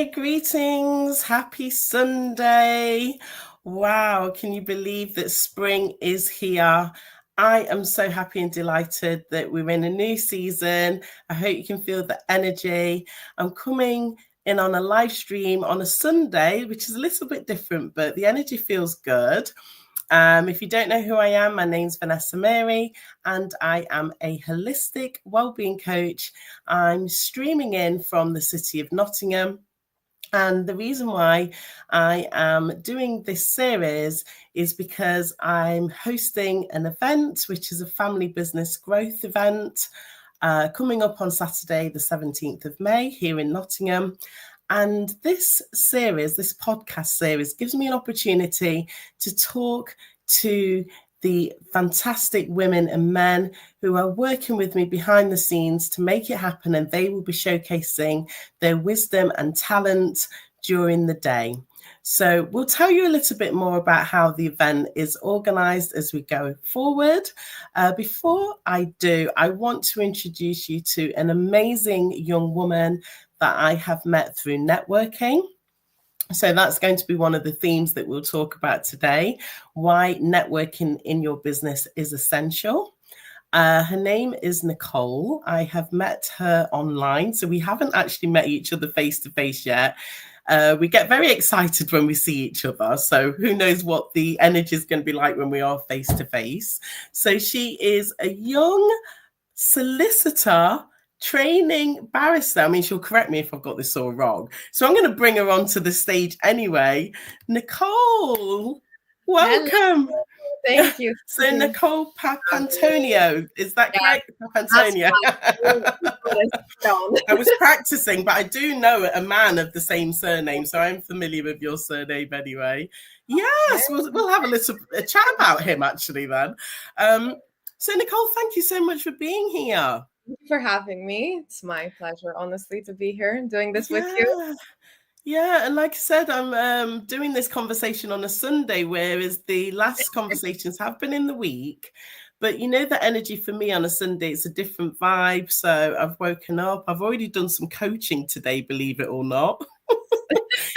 Greetings. Happy Sunday. Wow, can you believe that spring is here? I am so happy and delighted that we're in a new season. I hope you can feel the energy. I'm coming in on a live stream on a Sunday, which is a little bit different, but the energy feels good. If you don't know who I am, my name's Vanessa-Mary, and I am a holistic wellbeing coach. I'm streaming in from the city of Nottingham. And the reason why I am doing this series is because I'm hosting an event, which is a family business growth event, coming up on Saturday, the 17th of May here in Nottingham. And this series, this podcast series, gives me an opportunity to talk to the fantastic women and men who are working with me behind the scenes to make it happen, and they will be showcasing their wisdom and talent during the day. So we'll tell you a little bit more about how the event is organised as we go forward. Before I do, I want to introduce you to an amazing young woman that I have met through networking. So that's going to be one of the themes that we'll talk about today, why networking in your business is essential. Her name is Nicole. I have met her online, so we haven't actually met each other face to face yet. We get very excited when we see each other. So who knows what the energy is going to be like when we are face to face. So she is a young solicitor training barrister. I mean, she'll correct me if I've got this all wrong. So I'm going to bring her onto the stage anyway. Nicole, welcome. Hello. Thank you. So Nicole Papantoniou, is that correct? Papantoniou. I was practicing, but I do know a man of the same surname, so I'm familiar with your surname anyway. Yes, we'll have a chat about him actually then. So Nicole, thank you so much for being here. Thank you for having me. It's my pleasure, honestly, to be here and doing this with you. Yeah, and like I said, I'm doing this conversation on a Sunday, whereas the last conversations have been in the week. But you know, the energy for me on a Sunday, it's a different vibe. So I've woken up. I've already done some coaching today, believe it or not.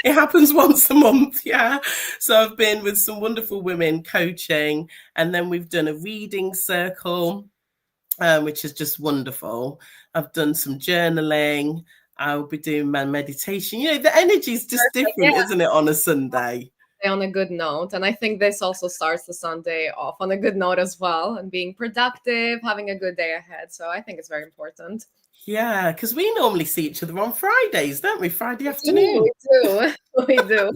It happens once a month, yeah. So I've been with some wonderful women coaching, and then we've done a reading circle, which is just wonderful. I've done some journaling. I'll be doing my meditation. You know, the energy is just different, isn't it, on a Sunday? On a good note. And I think this also starts the Sunday off on a good note as well, and being productive, having a good day ahead. So I think it's very important. Yeah, because we normally see each other on Fridays, don't we? Friday afternoon. We do.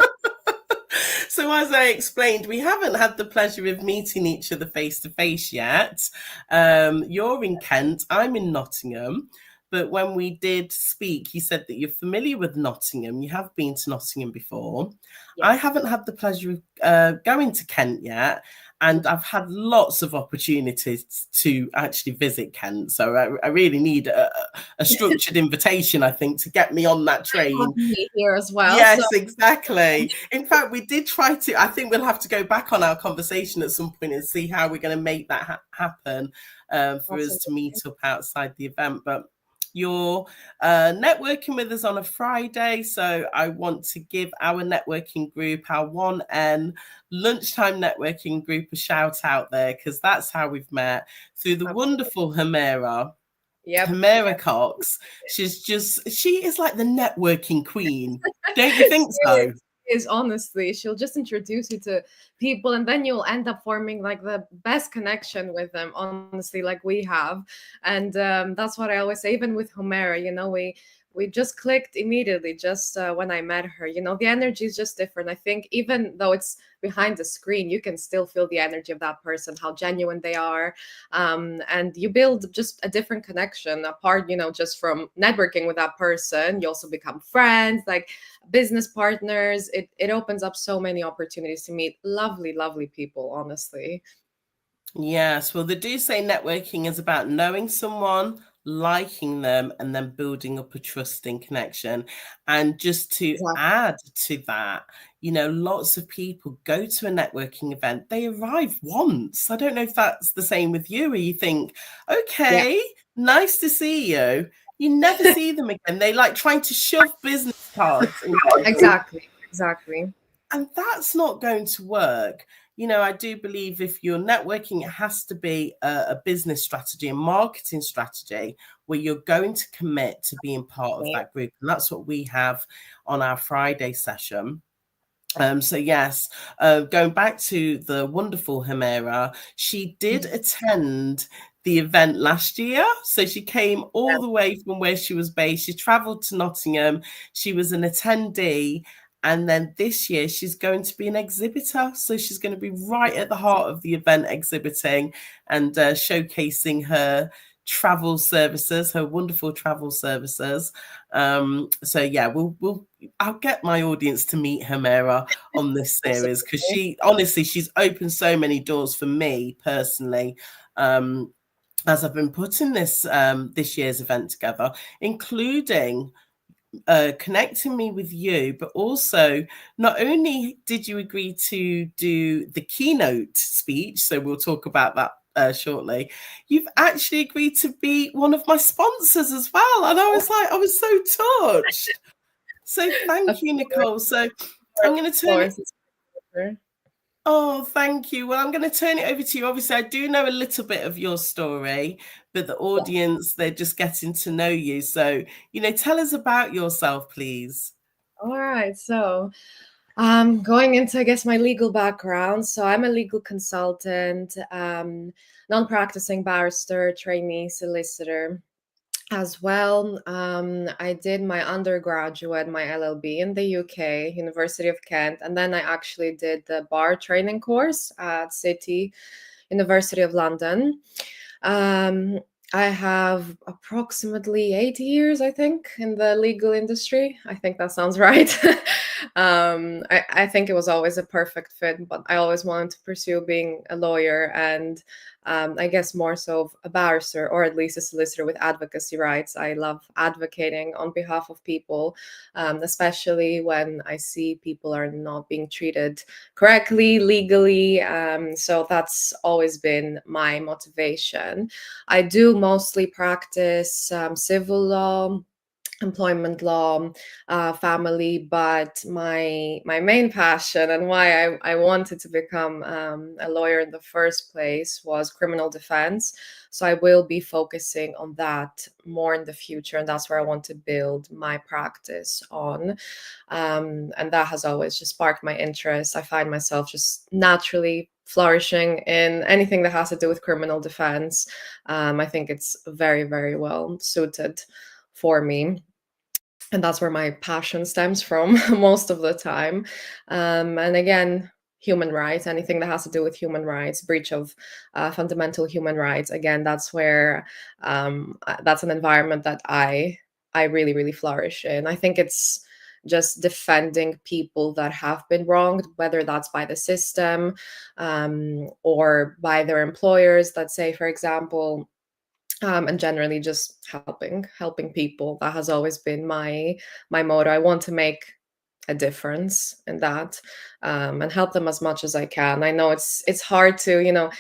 So as I explained, we haven't had the pleasure of meeting each other face to face yet. You're in Kent, I'm in Nottingham. But when we did speak, you said that you're familiar with Nottingham. You have been to Nottingham before. Yes. I haven't had the pleasure of going to Kent yet. And I've had lots of opportunities to actually visit Kent. So I really need a structured invitation, I think, to get me on that train. Here as well. Yes, so. Exactly. In fact, we did try to, I think we'll have to go back on our conversation at some point and see how we're going to make that happen for us to meet up outside the event. But you're networking with us on a Friday, so I want to give our networking group, our 1N lunchtime networking group, a shout out there, because that's how we've met, through the wonderful Humera. Yep. Humera Cox. She is like the networking queen. Don't you think so? Is honestly, she'll just introduce you to people, and then you'll end up forming like the best connection with them, honestly, like we have. And that's what I always say, even with Humera, you know, we just clicked immediately just when I met her. You know, the energy is just different. I think even though it's behind the screen, you can still feel the energy of that person, how genuine they are. And you build just a different connection apart, you know, just from networking with that person. You also become friends, like business partners. It opens up so many opportunities to meet lovely, lovely people, honestly. Yes, well, they do say networking is about knowing someone, liking them, and then building up a trusting connection. And just to add to that, you know, lots of people go to a networking event, they arrive once. I don't know if that's the same with you, where you think, okay, nice to see you. You never see them again. They like trying to shove business cards in. Exactly. And that's not going to work. I do believe if you're networking, it has to be a business strategy, a marketing strategy, where you're going to commit to being part of that group. And that's what we have on our Friday session. So yes, going back to the wonderful Humera, she did attend the event last year. So she came all the way from where she was based. She traveled to Nottingham. She was an attendee. And then this year, she's going to be an exhibitor. So she's going to be right at the heart of the event, exhibiting and showcasing her travel services, her wonderful travel services. So yeah, I'll get my audience to meet Humera on this series, because she's opened so many doors for me personally. As I've been putting this year's event together, including connecting me with you, but also not only did you agree to do the keynote speech, so we'll talk about that shortly, you've actually agreed to be one of my sponsors as well. And I was so touched. So thank you, Nicole. So I'm going to turn it. Oh, thank you. Well, I'm going to turn it over to you. Obviously, I do know a little bit of your story, but the audience, they're just getting to know you. So, tell us about yourself, please. All right. So, going into, I guess, my legal background. So I'm a legal consultant, non-practicing barrister, trainee solicitor as well. I did my undergraduate, my LLB in the UK, University of Kent, and then I actually did the bar training course at City, University of London. I have approximately 8 years, I think, in the legal industry. I think that sounds right. I think it was always a perfect fit, but I always wanted to pursue being a lawyer, and I guess more so a barrister, or at least a solicitor with advocacy rights. I love advocating on behalf of people, especially when I see people are not being treated correctly, legally. So that's always been my motivation. I do mostly practice civil law, employment law, family, but my main passion and why I wanted to become a lawyer in the first place was criminal defense. So I will be focusing on that more in the future, and that's where I want to build my practice on. And that has always just sparked my interest. I find myself just naturally flourishing in anything that has to do with criminal defense. I think it's very, very well suited for me. And that's where my passion stems from most of the time. And again, human rights, anything that has to do with human rights, breach of fundamental human rights. Again, that's where that's an environment that I really, really flourish in. I think it's just defending people that have been wronged, whether that's by the system or by their employers, let's say, for example. And generally just helping people. That has always been my motto. I want to make a difference in that, and help them as much as I can. I know it's hard to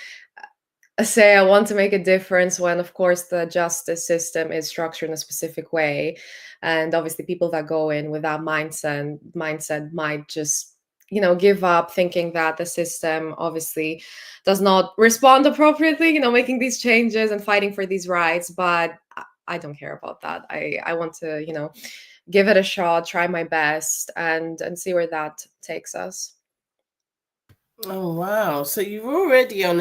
say I want to make a difference when, of course, the justice system is structured in a specific way, and obviously people that go in with that mindset might just give up, thinking that the system obviously does not respond appropriately, making these changes and fighting for these rights. But I don't care about that. I want to give it a shot, try my best, and see where that takes us. Oh wow! So you're already on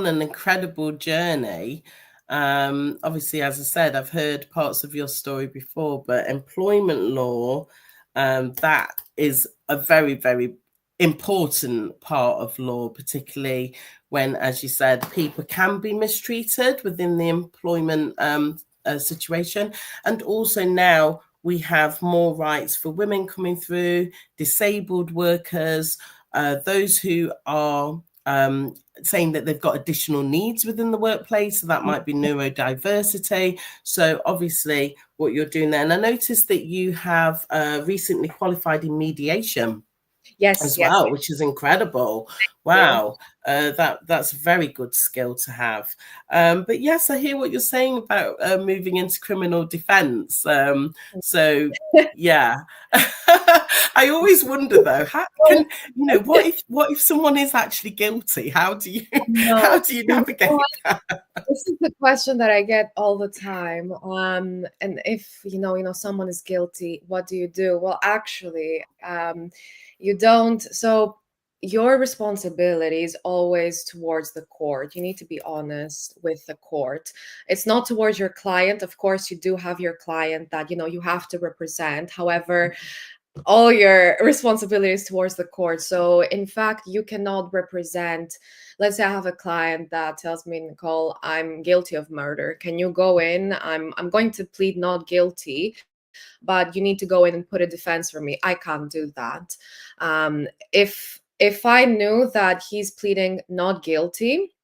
an incredible journey. Obviously, as I said, I've heard parts of your story before, but employment law, that is a very, very important part of law, particularly when, as you said, people can be mistreated within the employment situation. And also now we have more rights for women coming through, disabled workers, those who are saying that they've got additional needs within the workplace. So that might be neurodiversity. So obviously what you're doing there. And I noticed that you have recently qualified in mediation. Yes, as yes. well, which is incredible. Wow. That's a very good skill to have. But yes, I hear what you're saying about moving into criminal defence. So yeah, I always wonder though, how can what if someone is actually guilty? How do you No, how do you navigate that? this is the question that I get all the time. And if someone is guilty, what do you do? Well, actually, you don't. So your responsibility is always towards the court. You need to be honest with the court. It's not towards your client. Of course, you do have your client that you have to represent. However, all your responsibilities towards the court. So in fact, you cannot represent, let's say I have a client that tells me, Nicole, I'm guilty of murder. Can you go in? I'm going to plead not guilty, but you need to go in and put a defense for me. I can't do that. If I knew that he's pleading not guilty,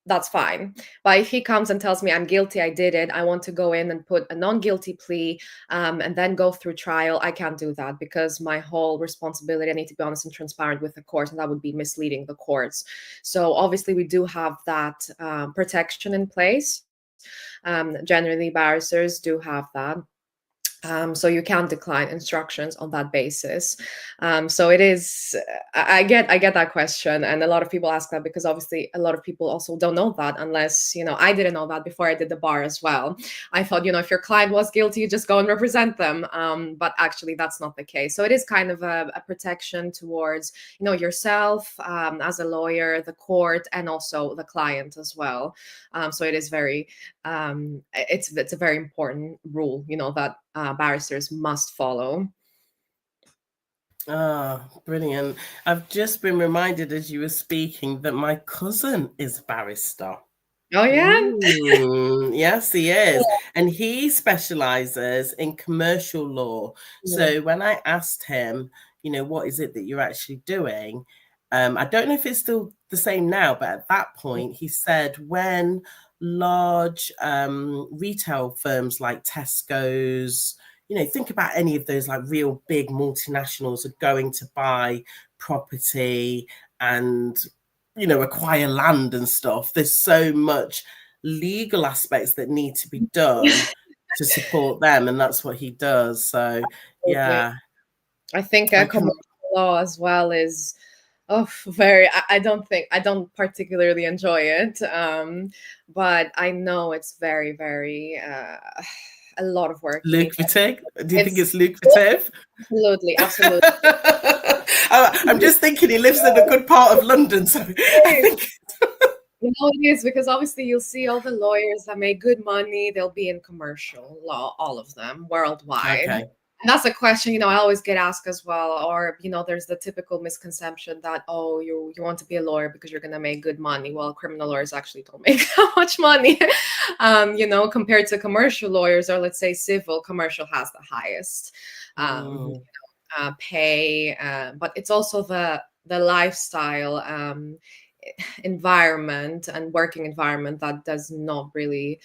that's fine. But if he comes and tells me I'm guilty, I did it, I want to go in and put a non-guilty plea, and then go through trial, I can't do that because my whole responsibility, I need to be honest and transparent with the court, and that would be misleading the courts. So obviously we do have that protection in place. Generally, barristers do have that. So you can't decline instructions on that basis. So it is. I get that question, and a lot of people ask that because obviously a lot of people also don't know that. Unless I didn't know that before I did the bar as well. I thought if your client was guilty, you just go and represent them. But actually, that's not the case. So it is kind of a protection towards yourself as a lawyer, the court, and also the client as well. So it is very. It's a very important rule, that barristers must follow. Ah, brilliant. I've just been reminded as you were speaking that my cousin is a barrister. Oh, yeah? Yes, he is. And he specializes in commercial law. Yeah. So when I asked him, what is it that you're actually doing? I don't know if it's still the same now, but at that point, he said when large retail firms like Tesco's, think about any of those like real big multinationals are going to buy property and acquire land and stuff. There's so much legal aspects that need to be done to support them, and that's what he does. So yeah, I think I can. commercial law as well is very. I don't particularly enjoy it, but I know it's very, very a lot of work you need to. Lucrative? Do you think it's lucrative? Absolutely, absolutely. I'm just thinking he lives in a good part of London, so I think. It is because obviously you'll see all the lawyers that make good money, they'll be in commercial law, all of them worldwide. Okay. And that's a question, I always get asked as well. Or, there's the typical misconception that, oh, you want to be a lawyer because you're going to make good money. Well, criminal lawyers actually don't make that much money, compared to commercial lawyers, or let's say civil. Commercial has the highest pay, but it's also the lifestyle environment and working environment that does not really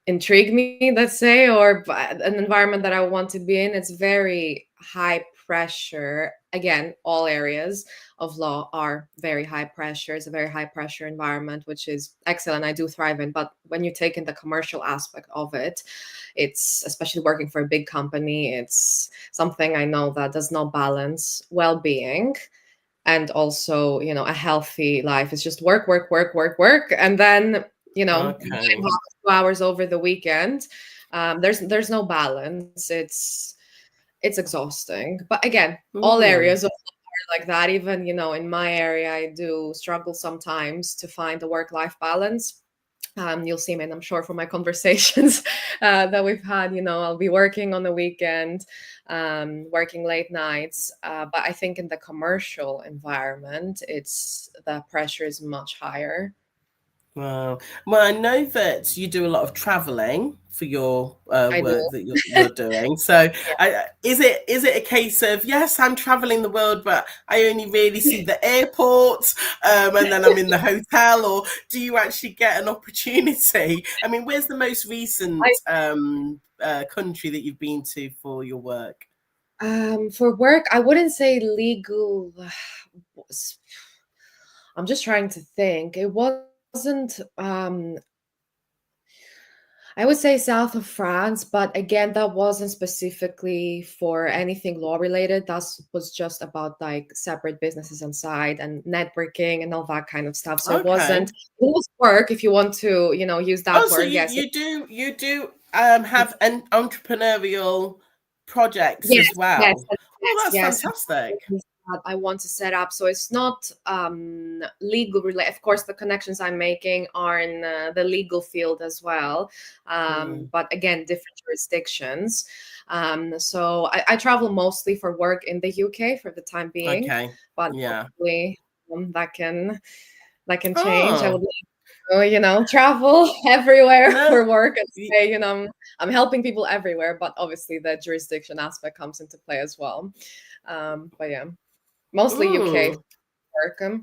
intrigue me, let's say, or an environment that I want to be in. It's very high pressure. Again, all areas of law are very high pressure. It's a very high pressure environment, which is excellent. I do thrive in. But when you take in the commercial aspect of it, it's, especially working for a big company, it's something I know that does not balance well-being and also, a healthy life. It's just work, work, work, work, work, and then Okay. 2 hours over the weekend. There's no balance. It's exhausting. But again, all areas of life are like that. Even in my area, I do struggle sometimes to find a work-life balance. You'll see me, and I'm sure from my conversations that we've had, I'll be working on the weekend, working late nights. But I think in the commercial environment, the pressure is much higher. Wow. Well, I know that you do a lot of traveling for your I work do. that you're doing. So, is it a case of, yes, I'm traveling the world, but I only really see the airport, and then I'm in the hotel, or do you actually get an opportunity? I mean, where's the most recent country that you've been to for your work? For work, I wouldn't say legal. I'm just trying to think. It wasn't I would say south of France, but again, that wasn't specifically for anything law related. That was just about like separate businesses inside and networking and all that kind of stuff. So Okay. it was work if you want to, use Oh, that so word. Yes. you do have an entrepreneurial projects Yes, as well. Oh, yes, that's yes. fantastic. That I want to set up. So it's not legal related. Of course, the connections I'm making are in the legal field as well. Mm, But again, different jurisdictions. So I travel mostly for work in the UK for the time being, okay. but Yeah. hopefully that can change. I Oh, would travel everywhere no. for work and say, I'm helping people everywhere, but obviously the jurisdiction aspect comes into play as well. But yeah, mostly UK Ooh. work.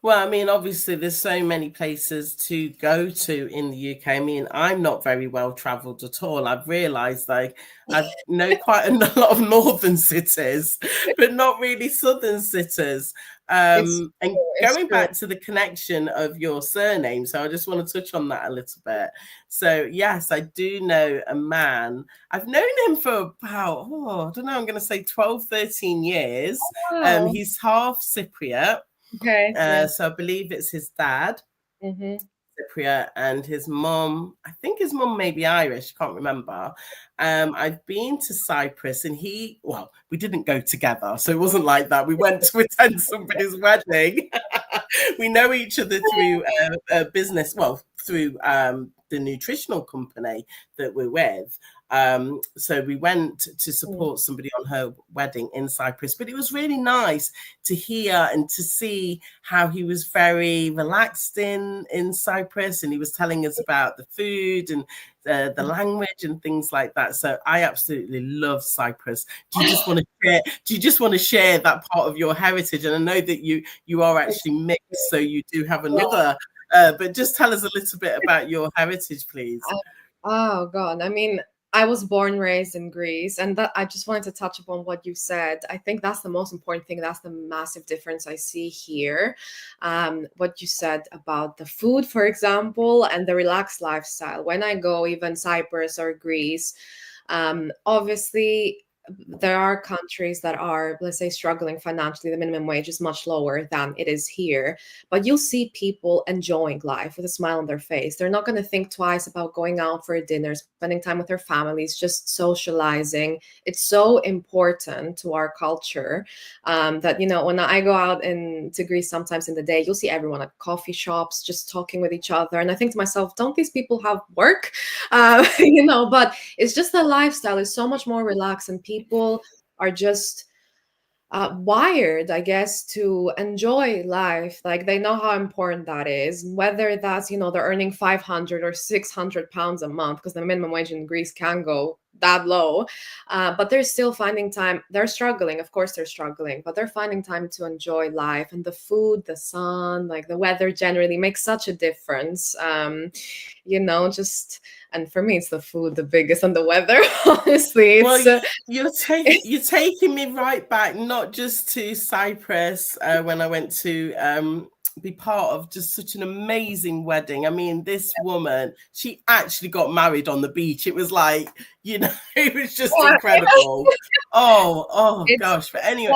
Well, I mean, obviously, there's so many places to go to in the UK. I mean, I'm not very well traveled at all. I've realized like I know quite a lot of northern cities, but not really southern cities. It's And true. It's going true. back to the connection of your surname, so I just want to touch on that a little bit. So, yes, I do know a man. I've known him for about, I don't know, I'm going to say 12, 13 years. Wow. He's half Cypriot. Okay. Yeah. So I believe it's his dad, Mm-hmm. Cypriot, and his mom. I think his mom may be Irish. Can't remember. I've been to Cyprus, and we didn't go together, so it wasn't like that. We went to attend somebody's wedding. We know each other through business. Well, through the nutritional company that we're with. So we went to support somebody on her wedding in Cyprus, but it was really nice to hear and to see how he was very relaxed in Cyprus, and he was telling us about the food and the language and things like that. So I absolutely love Cyprus. Do you just want to share? Do you just want to share that part of your heritage? And I know that you are actually mixed, so you do have another. But just tell us a little bit about your heritage, please. Oh God. I mean, I was born, raised in Greece, and that I just wanted to touch upon what you said. I think that's the most important thing. That's the massive difference I see here. What you said about the food, for example, and the relaxed lifestyle. When I go, even Cyprus or Greece, obviously there are countries that are, let's say, struggling financially. The minimum wage is much lower than it is here, but you'll see people enjoying life with a smile on their face. They're not going to think twice about going out for a dinner, spending time with their families, just socializing. It's so important to our culture that, when I go out to Greece sometimes in the day, you'll see everyone at coffee shops just talking with each other. And I think to myself, don't these people have work? But it's just the lifestyle is so much more relaxed, and people are just wired, I guess, to enjoy life. Like they know how important that is, whether that's, they're earning 500 or 600 pounds a month, because the minimum wage in Greece can go that low. But they're still finding time. They're struggling. Of course, they're struggling, but they're finding time to enjoy life. And the food, the sun, like the weather generally makes such a difference. Just, and for me, it's the food, the biggest, and the weather. Honestly, it's Well, you're taking me right back, not just to Cyprus when I went to be part of just such an amazing wedding. I mean, this woman, she actually got married on the beach. It was like, it was just incredible. Oh it's gosh. But anyway,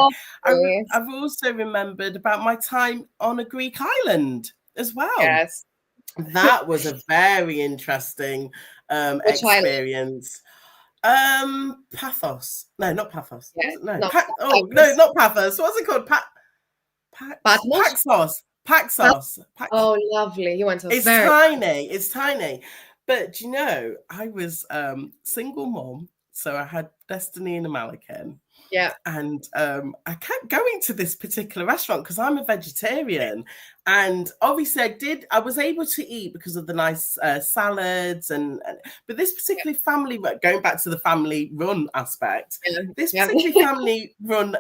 lovely. I've also remembered about my time on a Greek island as well. Yes. That was a very interesting Which island? experience. Pathos. No, not Pathos. Yeah. Was it? No. No, Oh no, Cyprus. not Pathos. What's it called? Patmos? Paxos. Paxos. Oh, lovely. You went to a It's very tiny. It's tiny. But I was single mom, so I had Destiny and a Malaccan. yeah. And I kept going to this particular restaurant because I'm a vegetarian, and obviously I was able to eat because of the nice salads but this particular family, going back to the family run aspect, this Yeah. particular family run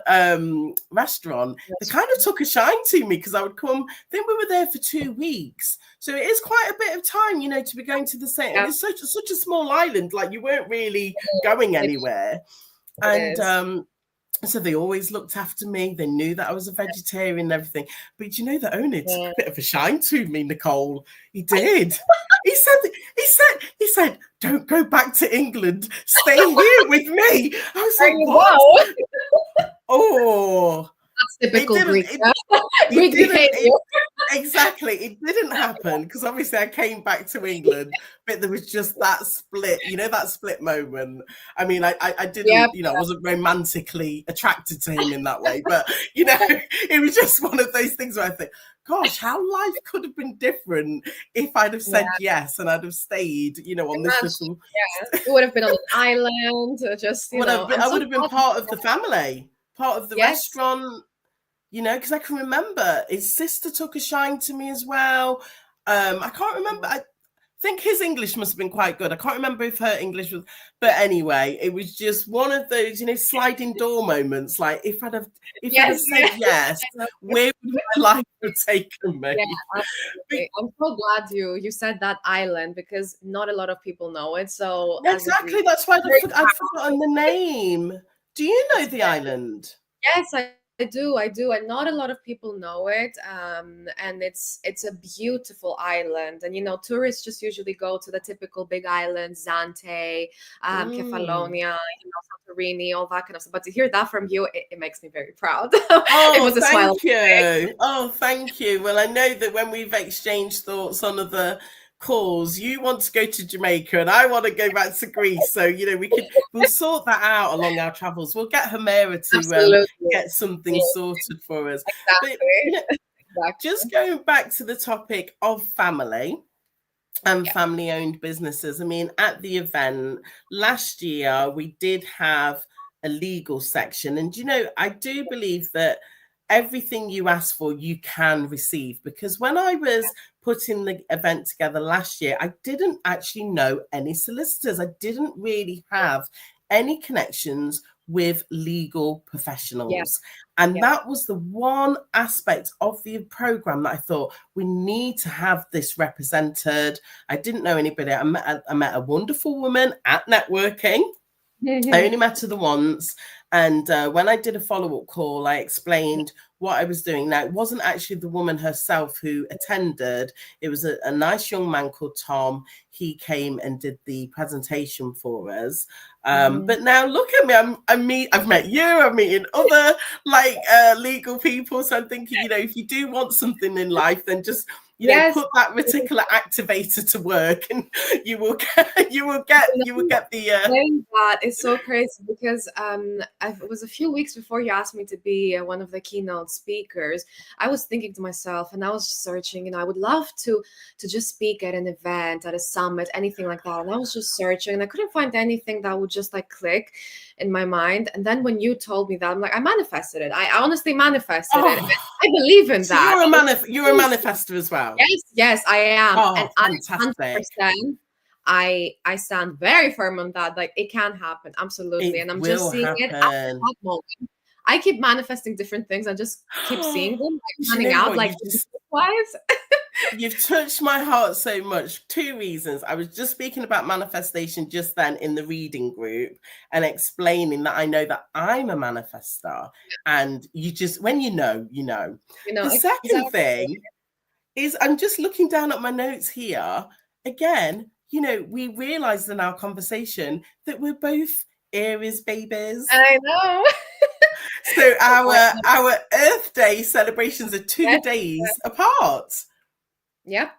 restaurant, they kind of took a shine to me because I would come. I think we were there for 2 weeks, so it is quite a bit of time, to be going to the same. Yeah. It's such a small island, like you weren't really going anywhere. It And is. So they always looked after me. They knew that I was a vegetarian and everything. But you know, the owner took a bit of a shine to me, Nicole. He did. He said, don't go back to England. Stay here with me. I was There like, you what? go. Oh, That's typical Greek. It Greek behavior. Exactly. It didn't happen because obviously I came back to England, but there was just that split, that split moment. I mean, I didn't, Yep. I wasn't romantically attracted to him in that way, but, it was just one of those things where I think, gosh, how life could have been different if I'd have said yes and I'd have stayed, on this little. Yeah, we would have been on an island, just, I would have been part of the family, part of the restaurant. Because I can remember his sister took a shine to me as well. I can't remember. I think his English must have been quite good. I can't remember if her English was, but anyway, it was just one of those, sliding door moments. Like if I'd have said yes, where would my life have taken me? Yeah, absolutely. I'm so glad you said that island because not a lot of people know it. So exactly, that's why I'd forgotten the name. Do you know the island? Yes, I do, and not a lot of people know it. And it's a beautiful island, and tourists just usually go to the typical big islands, Zante, Kefalonia, Santorini, all that kind of stuff. But to hear that from you, it makes me very proud. Oh, it was a thank you. Oh, thank you. Well, I know that when we've exchanged thoughts on other calls, you want to go to Jamaica and I want to go back to Greece, so we'll sort that out along our travels. We'll get Humera to get something sorted for us. Exactly. But just going back to the topic of family and family-owned businesses, I mean, at the event last year we did have a legal section, and I do believe that everything you ask for you can receive, because when I was putting the event together last year, I didn't actually know any solicitors. I didn't really have any connections with legal professionals. And that was the one aspect of the program that I thought we need to have this represented. I didn't know anybody. I met a wonderful woman at networking. I only met her once. And when I did a follow-up call, I explained what I was doing. Now, it wasn't actually the woman herself who attended. It was a nice young man called Tom. He came and did the presentation for us. But now look at me. I've met you. I'm meeting other legal people. So I'm thinking, if you do want something in life, then just put that reticular activator to work, and you will get the. That is so crazy because it was a few weeks before you asked me to be one of the keynote speakers. I was thinking to myself, and I was just searching, and I would love to just speak at an event, at a summit, anything like that. And I was just searching, and I couldn't find anything that would just click in my mind. And then when you told me that, I'm like, I manifested it. I honestly manifested it. I believe in that. You're a manifester as well. Yes, I am. Oh, and fantastic. 100%. I stand very firm on that. It can happen, absolutely. And I'm just seeing it at that moment. I keep manifesting different things. I just keep seeing them panning out wise. You've touched my heart so much. 2 reasons. I was just speaking about manifestation just then in the reading group and explaining that I know that I'm a manifestor, and you just, when you know. The second thing is I'm just looking down at my notes here again. We realized in our conversation that we're both Aries babies. I know. So our Earth Day celebrations are 2 days apart. Yeah,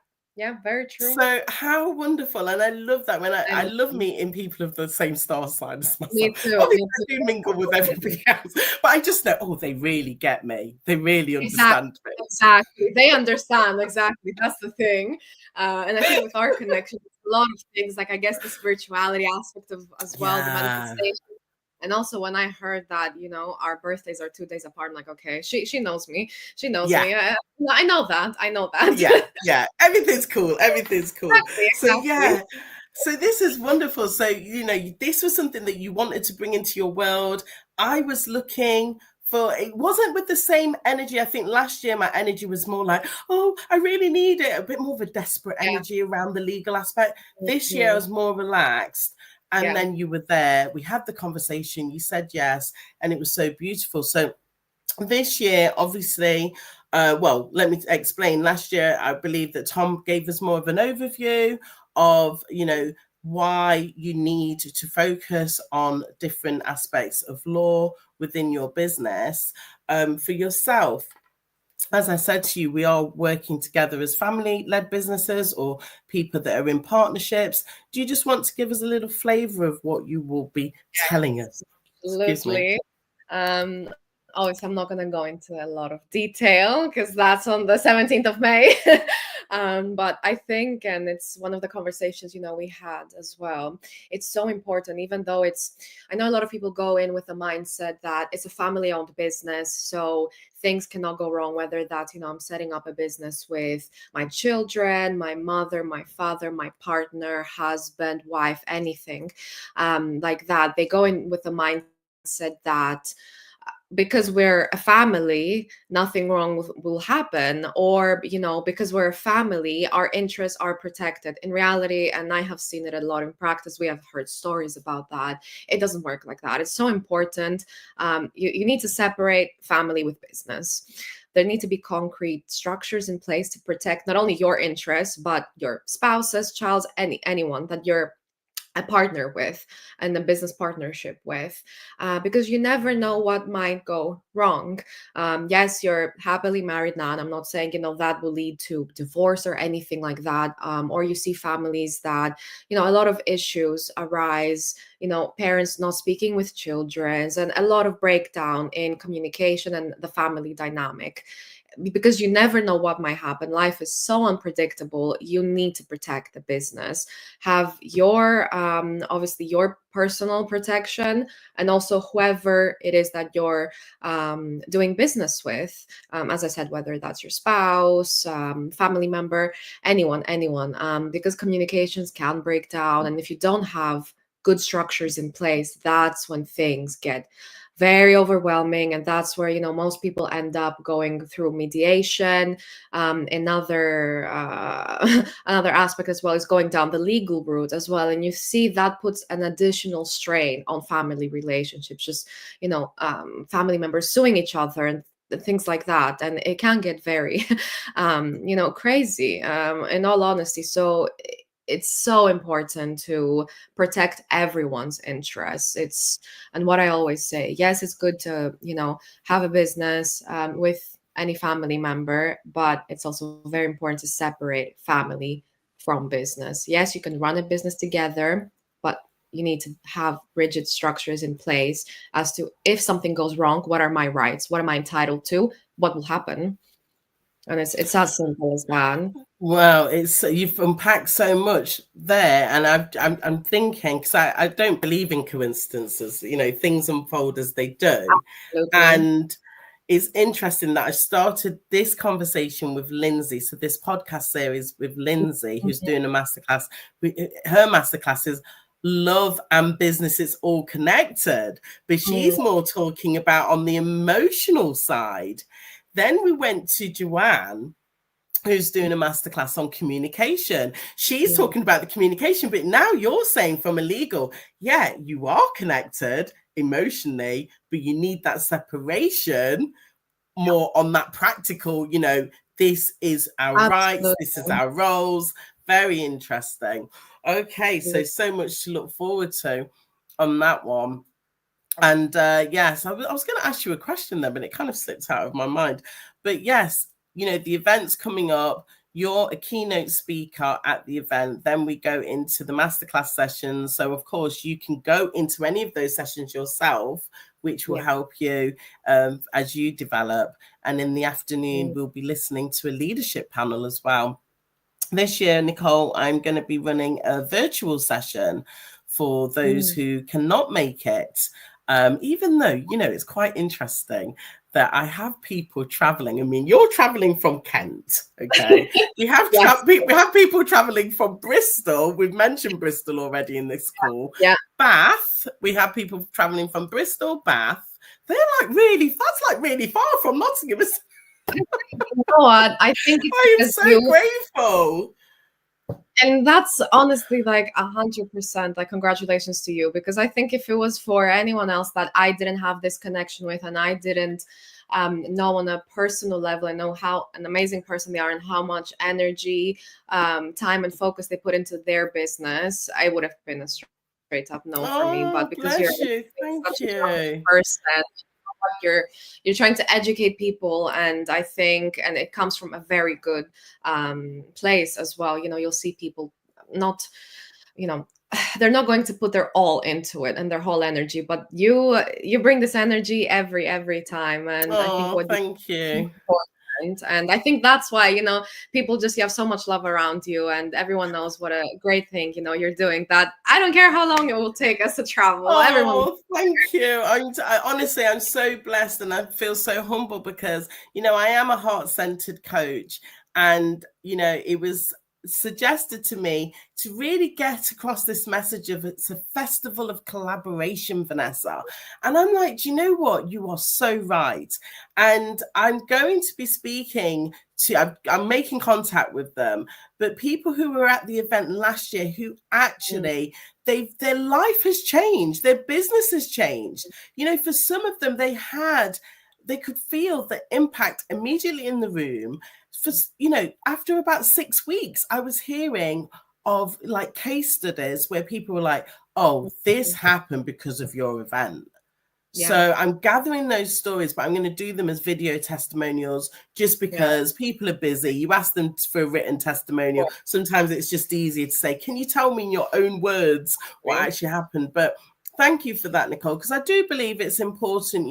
very true. So how wonderful. And I love that. When I love meeting people of the same star sign as myself. Me too. Obviously, I do mingle with everybody else, but I just know, they really get me. They really understand me. Exactly. They understand. Exactly. That's the thing. And I think with our connection, a lot of things, I guess the spirituality aspect of as well, the manifestation. And also when I heard that, our birthdays are 2 days apart, I'm like, okay, she knows me. She knows me. I know that. Yeah. Everything's cool. Exactly. So this is wonderful. So, this was something that you wanted to bring into your world. I was looking for, it wasn't with the same energy. I think last year my energy was more like, oh, I really need it. A bit more of a desperate energy around the legal aspect. This year I was more relaxed. And then you were there, we had the conversation, you said yes, and it was so beautiful. So this year, obviously, well, let me explain. Last year, I believe that Tom gave us more of an overview of, why you need to focus on different aspects of law within your business. For yourself, as I said to you, we are working together as family-led businesses or people that are in partnerships. Do you just want to give us a little flavor of what you will be telling us? Absolutely. Obviously, I'm not going to go into a lot of detail because that's on the 17th of May. But I think, and it's one of the conversations, we had as well. It's so important, even though I know a lot of people go in with a mindset that it's a family-owned business, so things cannot go wrong, whether that's, I'm setting up a business with my children, my mother, my father, my partner, husband, wife, anything like that. They go in with a mindset that because we're a family, nothing wrong will happen, or because we're a family, our interests are protected. In reality, and I have seen it a lot in practice, we have heard stories about that. It doesn't work like that. It's so important. You need to separate family with business. There need to be concrete structures in place to protect not only your interests, but your spouses, child's, anyone that you're a partner with and a business partnership with, because you never know what might go wrong. Yes, you're happily married now, and I'm not saying that will lead to divorce or anything like that, or you see families that a lot of issues arise, parents not speaking with children, and a lot of breakdown in communication and the family dynamic, because you never know what might happen. Life is so unpredictable. You need to protect the business, have your obviously your personal protection, and also whoever it is that you're doing business with, as I said, whether that's your spouse, family member, anyone, because communications can break down, and if you don't have good structures in place, that's when things get very overwhelming, and that's where most people end up going through mediation. Another another aspect as well is going down the legal route as well, and you see that puts an additional strain on family relationships, just family members suing each other and things like that, and it can get very crazy, in all honesty. So it's so important to protect everyone's interests. And what I always say, yes, it's good to have a business with any family member, but it's also very important to separate family from business. Yes, you can run a business together, but you need to have rigid structures in place as to, if something goes wrong, what are my rights, what am I entitled to, what will happen. And it's as simple as that. Well, you've unpacked so much there, and I'm thinking, because I don't believe in coincidences. Things unfold as they do. Absolutely. And it's interesting that I started this conversation with Lindsay. So this podcast series with Lindsay, who's doing a masterclass. Her masterclass is love and business is all connected, but she's more talking about on the emotional side. Then we went to Joanne, who's doing a masterclass on communication. She's talking about the communication, but now you're saying from a legal, yeah, you are connected emotionally, but you need that separation more on that practical, this is our rights, this is our roles. Very interesting. Okay, so much to look forward to on that one. And yes, I was going to ask you a question then, but it kind of slipped out of my mind. But yes, the event's coming up. You're a keynote speaker at the event. Then we go into the masterclass sessions. So, of course, you can go into any of those sessions yourself, which will help you as you develop. And in the afternoon, we'll be listening to a leadership panel as well. This year, Nicole, I'm going to be running a virtual session for those who cannot make it. Even though, it's quite interesting that I have people traveling. I mean, you're traveling from Kent, okay? We have people traveling from Bristol. We've mentioned Bristol already in this call. Yeah. Bath, we have people traveling from Bristol, Bath. They're that's really far from Nottingham. You know what? I think I am so grateful. And that's honestly like 100%, like congratulations to you, because I think if it was for anyone else that I didn't have this connection with, and I didn't know on a personal level and know how an amazing person they are and how much energy, time and focus they put into their business, I would have been a straight up no for me. But Oh, because you're bless you. Thank such a young you. person, you're trying to educate people, and I think, and it comes from a very good place as well. You'll see people not, you know they're not going to put their all into it and their whole energy, but you bring this energy every time, and I think Oh, what you thank you. and I think that's why, people just, you have so much love around you, and everyone knows what a great thing, you're doing, that I don't care how long it will take us to travel. Everyone. Oh, thank you. Honestly, I'm so blessed and I feel so humble because, I am a heart-centered coach, and, it was suggested to me to really get across this message of it's a festival of collaboration, Vanessa. And I'm like, do you know what? You are so right. And I'm going to be speaking I'm making contact with them, but people who were at the event last year who actually their life has changed, their business has changed. For some of them, they could feel the impact immediately in the room. For after about 6 weeks, I was hearing of like case studies where people were like, oh, this happened because of your event. Yeah. So I'm gathering those stories, but I'm going to do them as video testimonials just because people are busy. You ask them for a written testimonial. Sometimes it's just easier to say, can you tell me in your own words what actually happened? But thank you for that, Nicole, because I do believe it's important.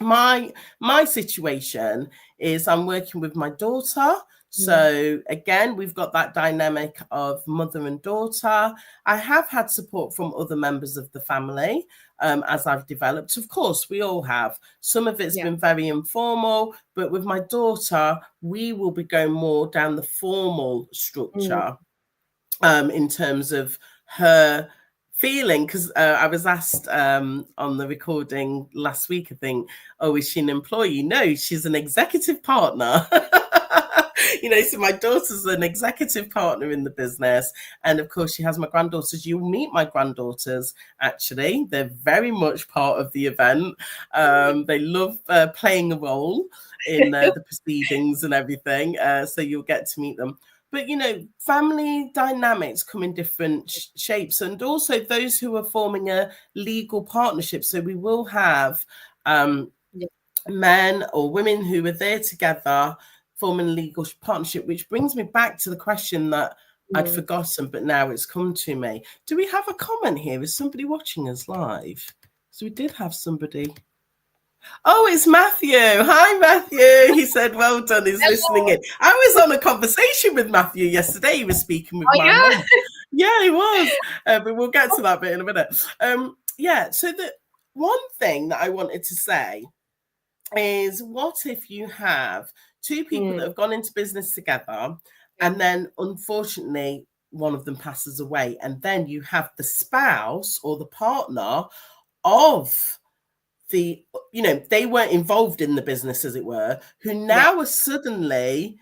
My situation is I'm working with my daughter. So again, we've got that dynamic of mother and daughter. I have had support from other members of the family as I've developed. Of course, we all have. Some of it's been very informal, but with my daughter, we will be going more down the formal structure in terms of her feeling, because I was asked on the recording last week, I think, oh, is she an employee? No, she's an executive partner. So my daughter's an executive partner in the business, and of course she has my granddaughters. You'll meet my granddaughters, actually. They're very much part of the event. They love playing a role in the proceedings and everything, so you'll get to meet them. But, family dynamics come in different shapes, and also those who are forming a legal partnership. So we will have men or women who are there together forming a legal partnership, which brings me back to the question that I'd forgotten, but now it's come to me. Do we have a comment here? Is somebody watching us live? So we did have somebody. Oh, it's Matthew. Hi, Matthew. He said, well done. He's listening in. I was on a conversation with Matthew yesterday. He was speaking with my mum. Yeah, he was. But we'll get to that bit in a minute. So the one thing that I wanted to say is, what if you have two people that have gone into business together and then, unfortunately, one of them passes away, and then you have the spouse or the partner of they weren't involved in the business, as it were, who now are suddenly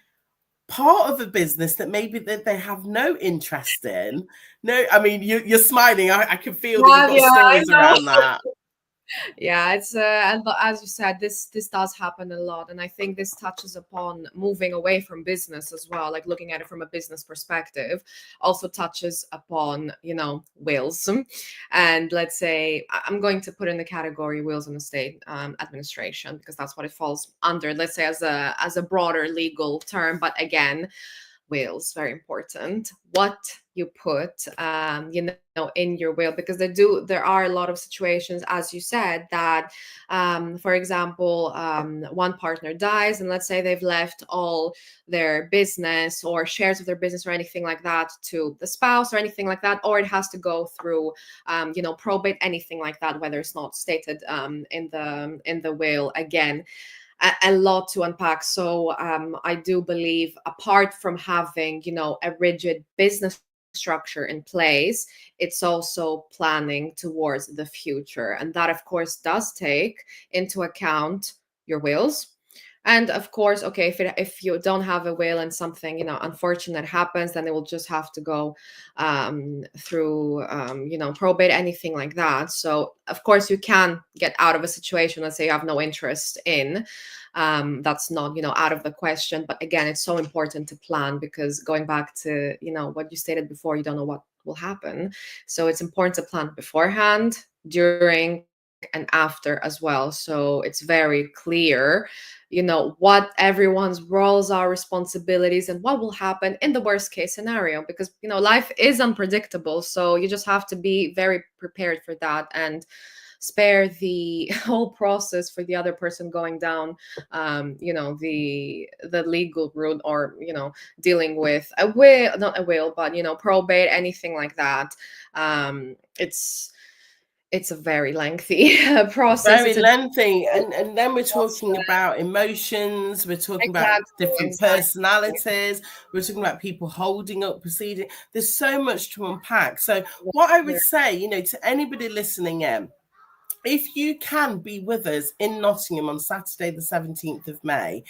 part of a business that maybe that they have no interest in. No, I mean, you're smiling. I can feel that you've got stories around that. Yeah, it's and as you said, this does happen a lot, and I think this touches upon moving away from business as well, like looking at it from a business perspective. Also touches upon wills, and let's say I'm going to put in the category wills and estate administration, because that's what it falls under. Let's say as a broader legal term, but again, wills, very important. What you put in your will, because there are a lot of situations, as you said, that for example, one partner dies, and let's say they've left all their business or shares of their business or anything like that to the spouse or anything like that, or it has to go through probate, anything like that, whether it's not stated in the will. Again, a lot to unpack. So I do believe, apart from having, a rigid business structure in place, it's also planning towards the future. And that, of course, does take into account your wills, And of course, okay, if you don't have a will and something, you know, unfortunate happens, then it will just have to go through, you know, probate, anything like that. So of course you can get out of a situation, let's say you have no interest in, that's not, you know, out of the question. But again, it's so important to plan, because going back to, you know, what you stated before, you don't know what will happen. So it's important to plan beforehand, during, and after as well. So it's very clear, you know, what everyone's roles are, responsibilities, and what will happen in the worst case scenario, because, you know, life is unpredictable. So you just have to be very prepared for that, and spare the whole process for the other person going down, you know, the legal route, or, you know, dealing with a will, not a will, but, you know, probate, anything like that. It's a very lengthy process. Very It's a lengthy, and then we're talking process. about emotions, we're talking about Exactly, different exactly. personalities, we're talking about people holding up proceeding. There's so much to unpack. So what I would say, you know, to anybody listening in, if you can be with us in Nottingham on Saturday the 17th of May,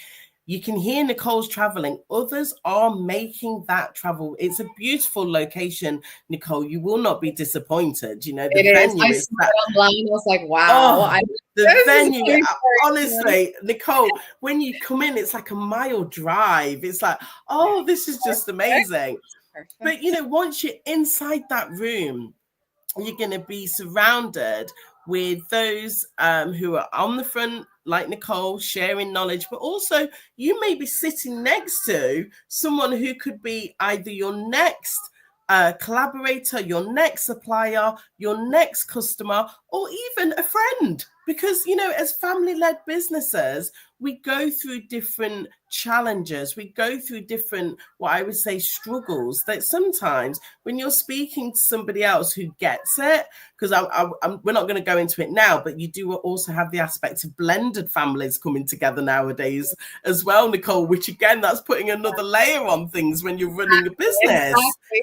you can hear Nicole's traveling. Others are making that travel. It's a beautiful location, Nicole. You will not be disappointed. You know, the It is. venue I is saw that. it online. I was like, wow. Oh, the This is venue. very exciting. Honestly, Nicole, when you come in, it's like a mile drive. It's like, oh, this is just amazing. But, you Perfect. know, once you're inside that room, you're going to be surrounded with those who are on the front, like Nicole, sharing knowledge, but also you may be sitting next to someone who could be either your next collaborator, your next supplier, your next customer, or even a friend. Because, you know, as family led businesses, we go through different challenges, we go through different, what I would say, struggles that sometimes when you're speaking to somebody else who gets it, because we're not going to go into it now, but you do also have the aspect of blended families coming together nowadays as well, Nicole, which again, that's putting another layer on things when you're running a business. Exactly.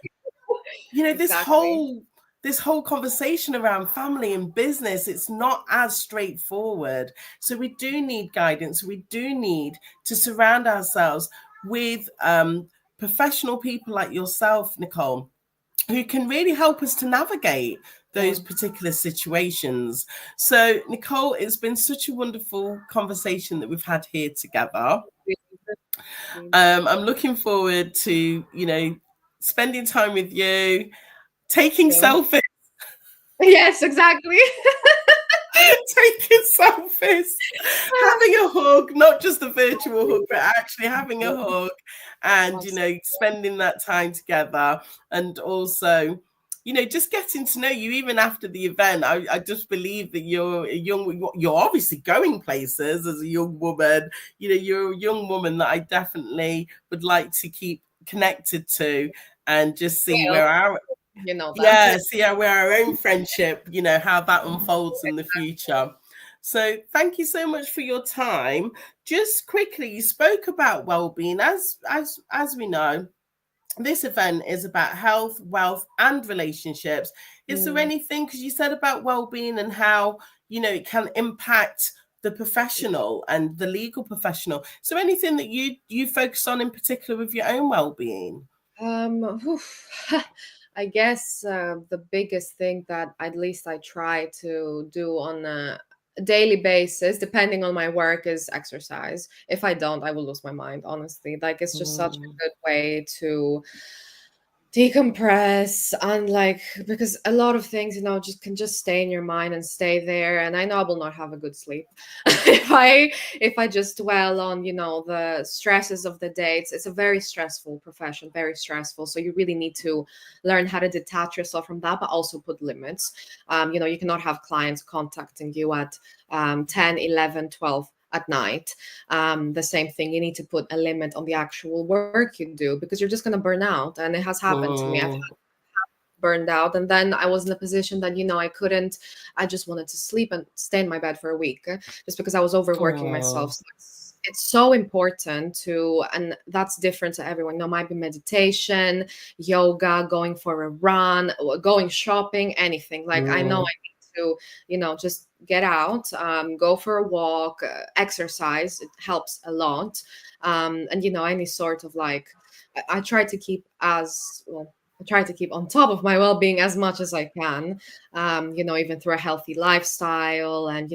You know, Exactly. this whole conversation around family and business, it's not as straightforward. So we do need guidance. We do need to surround ourselves with professional people like yourself, Nicole, who can really help us to navigate Yeah. those particular situations. So, Nicole, it's been such a wonderful conversation that we've had here together. I'm looking forward to, you know, spending time with you, taking So, selfies, yes, exactly. taking selfies, having a hug, not just a virtual hug, but actually having a hug, and, you know, spending that time together. And also, you know, just getting to know you even after the event. I just believe that you're obviously going places as a young woman. You know, you're a young woman that I definitely would like to keep connected to, and just see Well, where our you know that. yeah, see how our own friendship, you know, how that unfolds in the future. So thank you so much for your time. Just quickly, you spoke about well-being. As we know, this event is about health, wealth, and relationships. Is there Mm. anything, because you said about well-being and how, you know, it can impact the professional and the legal professional. So anything that you focus on in particular with your own well-being? Oof. I guess the biggest thing that at least I try to do on a daily basis, depending on my work, is exercise. If I don't, I will lose my mind, honestly. Like, it's just such a Mm, good way to decompress, unlike, because a lot of things, you know, just can just stay in your mind and stay there. And I know I will not have a good sleep if I just dwell on, you know, the stresses of the day. It's a very stressful profession, very stressful. So you really need to learn how to detach yourself from that, but also put limits. You know, you cannot have clients contacting you at 10, 11, 12 at night. The same thing, you need to put a limit on the actual work you do, because you're just going to burn out. And it has happened to me. I've mm, burned out, and then I was in a position that, you know, I just wanted to sleep and stay in my bed for a week, just because I was overworking myself. oh, So it's so important to, and that's different to everyone. You know, might be meditation, yoga, going for a run, going shopping, anything. Like, I know mm, I need to, you know, just get out, go for a walk, exercise. It helps a lot. And any sort of like, I try to keep as well. I try to keep on top of my well-being as much as I can, even through a healthy lifestyle and,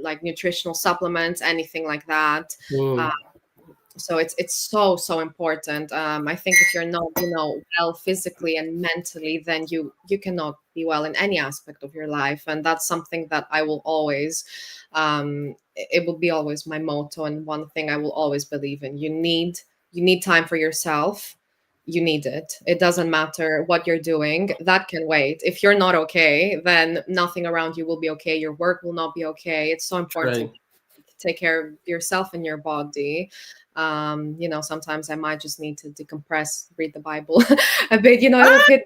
like nutritional supplements, anything like that. Mm. So it's so important. I think if you're not well physically and mentally, then you cannot be well in any aspect of your life, and that's something that I will always it will be always my motto, and one thing I will always believe in. You need time for yourself. You need it. It doesn't matter what you're doing, that can wait. If you're not okay, then nothing around you will be okay. Your work will not be okay. It's so important True. to take care of yourself and your body. Sometimes I might just need to decompress, read the Bible a bit, a little bit.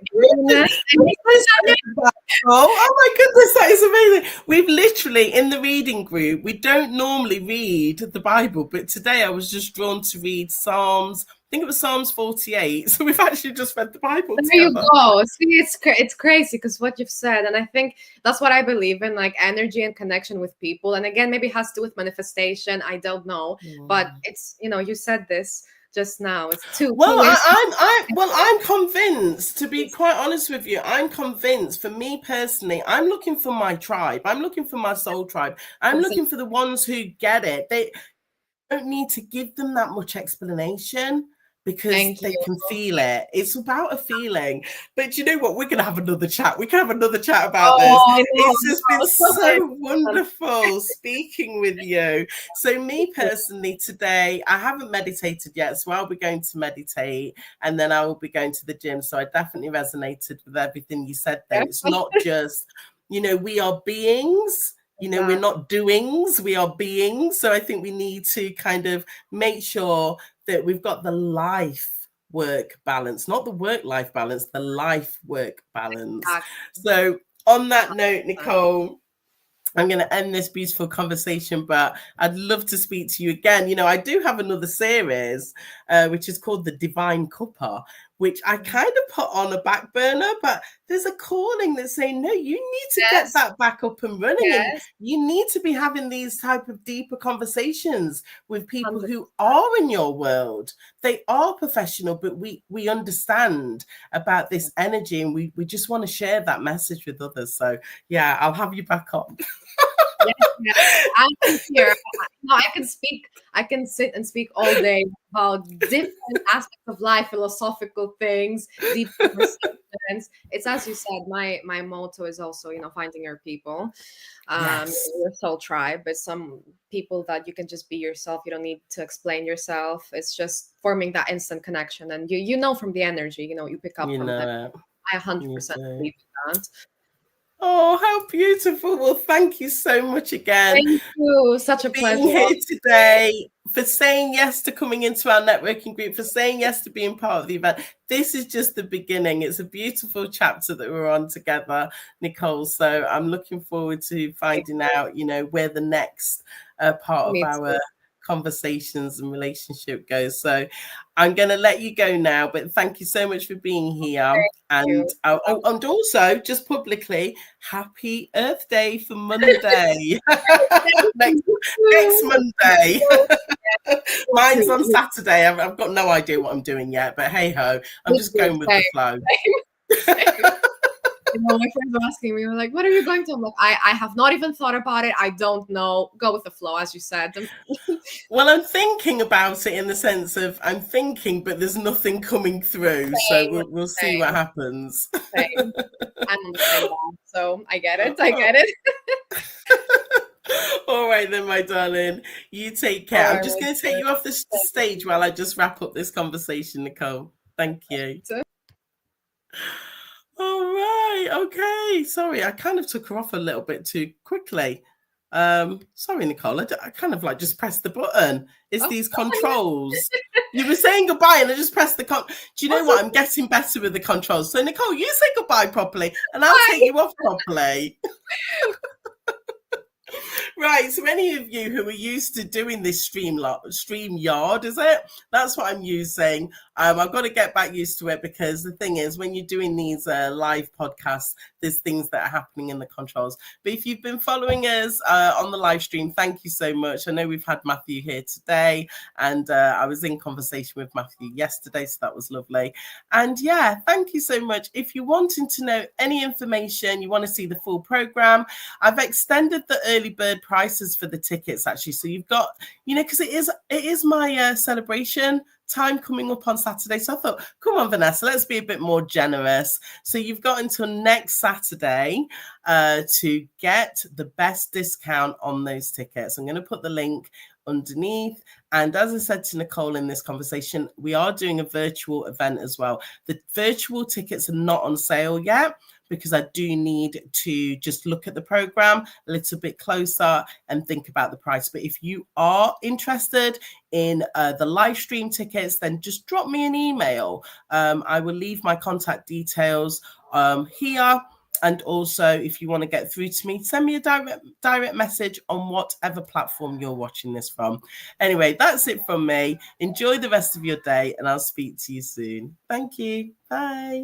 Oh my goodness, that is amazing. We've literally, in the reading group, we don't normally read the Bible, but today I was just drawn to read Psalms. I think it was Psalms 48. So we've actually just read the Bible There you together. go. See, it's crazy because what you've said, and I think that's what I believe in, like energy and connection with people. And again, maybe it has to do with manifestation. I don't know, but it's you said this just now. It's too. Well, I'm convinced. To be quite honest with you, I'm convinced. For me personally, I'm looking for my tribe. I'm looking for my soul tribe. I'm looking for the ones who get it. They don't need to give them that much explanation, because they can feel it. It's about a feeling. But you know what? We're going to have another chat. We can have another chat about this. It's just been so wonderful speaking with you. So me personally today, I haven't meditated yet. So I'll be going to meditate and then I will be going to the gym. So I definitely resonated with everything you said there. It's not just, we are beings. We're not doings, we are beings. So I think we need to kind of make sure that we've got the life-work balance, not the work-life balance, the life-work balance. Exactly. So on that note, Nicole, I'm going to end this beautiful conversation, but I'd love to speak to you again. I do have another series, which is called The Divine Cuppa, which I kind of put on a back burner, but there's a calling that's saying, no, you need to get that back up and running. And you need to be having these type of deeper conversations with people who are in your world. They are professional, but we understand about this energy, and we just want to share that message with others. So yeah, I'll have you back on. Yes. I can hear. I can sit and speak all day about different aspects of life, philosophical things, deep conversations. It's as you said. My motto is also, finding your people, your soul tribe. It's some people that you can just be yourself. You don't need to explain yourself. It's just forming that instant connection, and you from the energy. You pick up from them. I 100% believe in that. Oh, how beautiful. Well, thank you so much again. Thank you. Such a pleasure. Being here today, for saying yes to coming into our networking group, for saying yes to being part of the event. This is just the beginning. It's a beautiful chapter that we're on together, Nicole. So I'm looking forward to finding out, where the next part of our conversations and relationship goes. So I'm going to let you go now, but thank you so much for being here. And also, just publicly, happy Earth Day for Monday. next Monday. Mine's on Saturday. I've got no idea what I'm doing yet, but hey ho, I'm just going with the flow. My friends were asking me, like, what are you going to? I'm like, I have not even thought about it. I don't know. Go with the flow, as you said. Well, I'm thinking about it in the sense of I'm thinking, but there's nothing coming through. So we'll see what happens. I'm on the same line, so I get it. All right then, my darling. You take care. I'm just going to take you off the stage while I just wrap up this conversation, Nicole. Thank you. All right. Okay. Sorry, I kind of took her off a little bit too quickly. Sorry, Nicole. I kind of just pressed the button. It's these controls. You were saying goodbye and I just pressed the Do you know what? I'm getting better with the controls. So, Nicole, you say goodbye properly and I'll take you off properly. Right, so any of you who are used to doing this StreamYard, is it? That's what I'm using. I've got to get back used to it, because the thing is, when you're doing these live podcasts, there's things that are happening in the controls. But if you've been following us on the live stream, thank you so much. I know we've had Matthew here today, and I was in conversation with Matthew yesterday, so that was lovely. And yeah, thank you so much. If you're wanting to know any information, you want to see the full program, I've extended the early bird prices for the tickets, actually. So you've got, because it is my celebration time coming up on Saturday. So I thought, come on, Vanessa, let's be a bit more generous. So you've got until next Saturday to get the best discount on those tickets. I'm going to put the link underneath. And as I said to Nicole in this conversation, we are doing a virtual event as well. The virtual tickets are not on sale yet, because I do need to just look at the program a little bit closer and think about the price. But if you are interested in the live stream tickets, then just drop me an email. I will leave my contact details here. And also, if you want to get through to me, send me a direct message on whatever platform you're watching this from. Anyway, that's it from me. Enjoy the rest of your day, and I'll speak to you soon. Thank you. Bye.